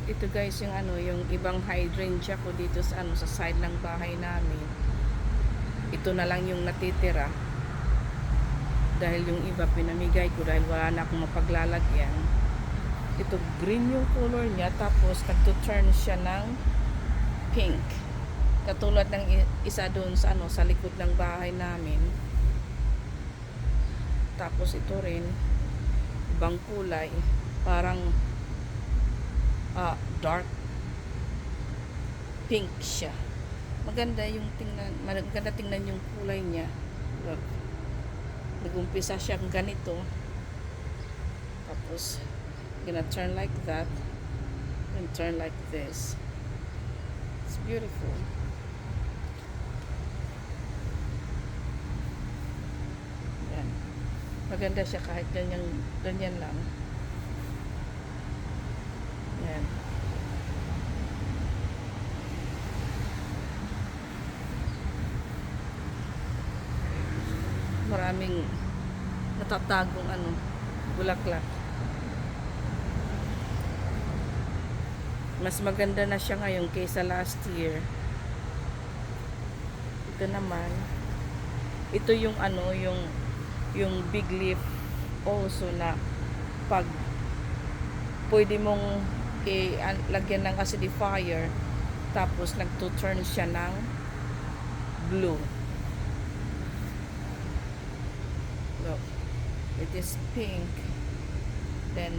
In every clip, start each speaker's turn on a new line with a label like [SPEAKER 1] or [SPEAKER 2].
[SPEAKER 1] Ito guys yung yung ibang hydrangea ko dito sa sa side ng bahay namin. Ito na lang yung natitira. Dahil yung iba pinamigay ko dahil wala na akong mapaglalagyan. Ito green yung color niya, tapos nagto-turn siya ng pink. Katulad ng isa doon sa sa likod ng bahay namin. Tapos ito rin ibang kulay, parang dark pink siya. Maganda tingnan yung kulay niya. Look. Nag-umpisa siyang ganito. Tapos gonna turn like that and turn like this. It's beautiful. Yan. Maganda siya kahit ganyan lang. Yan. Maraming natatagong bulaklak. Mas maganda na siya ngayon kaysa last year. Ito naman, ito yung yung big leaf also na pag pwede mong lagyan ng acidifier, tapos nagto-turn siya ng blue. Look, it is pink. Then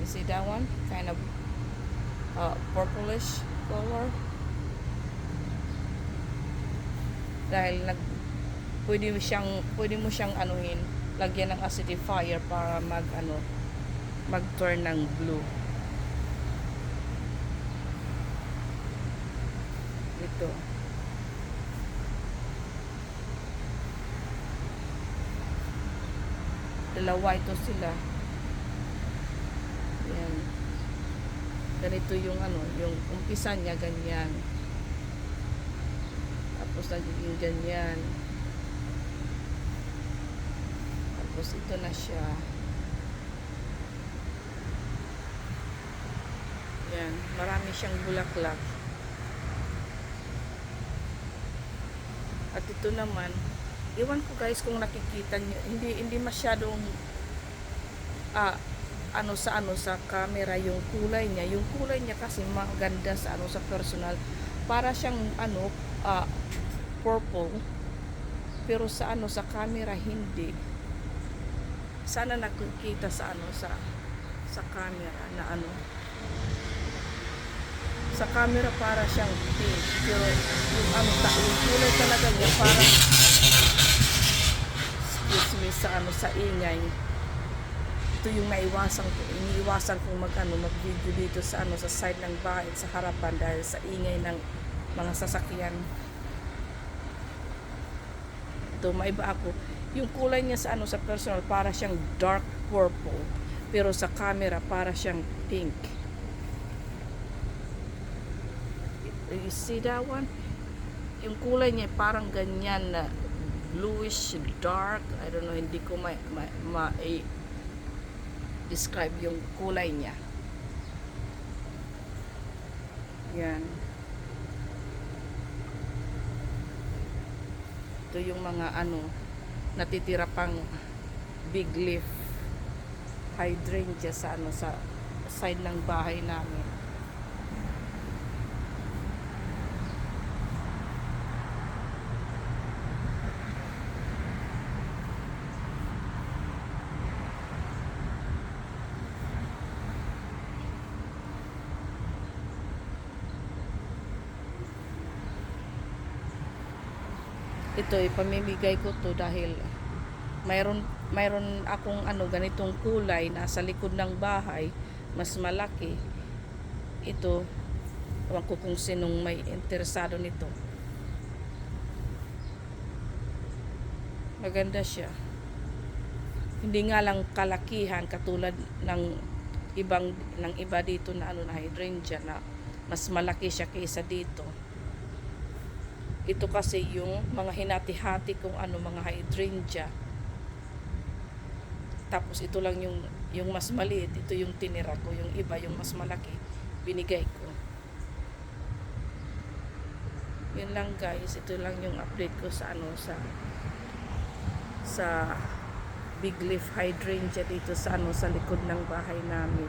[SPEAKER 1] you see that one, kind of purplish color. Dahil pwede mo siyang anuhin, lagyan ng acidifier para mag-turn ng blue. Ito. Dalawa ito sila. Yan. Ganito yung yung umpisa niya ganyan. Tapos nagiging ganyan. Tapos ito na siya. Yan, marami siyang bulaklak. At ito naman, iwan ko guys kung nakikita niyo, hindi masyadong sa camera yung kulay niya. Yung kulay niya kasi maganda sa sa personal. Para siyang purple. Pero sa sa camera hindi. Sana nakikita sa sa camera na sa camera para siyang pink. Pero yung kulay talaga niya parang, excuse me, sa ingay. Ito yung iniiwasan kong mag-video dito sa sa side ng bahay, sa harapan, dahil sa ingay ng mga sasakyan. Ito, maiba ako. Yung kulay niya sa sa personal para siyang dark purple, pero sa camera para siyang pink. You see that one? Yung kulay niya parang ganyan na bluish dark. I don't know, hindi ko describe yung kulay niya. Yan. Ito yung mga natitira pang big leaf hydrangea sa sa side ng bahay namin. Ito ipamimigay ko to dahil mayroon akong ganitong kulay na sa likod ng bahay, mas malaki. Ito, ewan ko kung sinong may interesado nito. Maganda siya. Hindi nga lang kalakihan katulad ng iba dito na na hydrangea na mas malaki siya kaysa dito. Ito kasi yung mga hinati-hati kung mga hydrangea. Tapos ito lang yung mas maliit, ito yung tinira ko, yung iba yung mas malaki. binigay ko. Yun lang guys, ito lang yung update ko sa sa big leaf hydrangea dito sa sa likod ng bahay namin.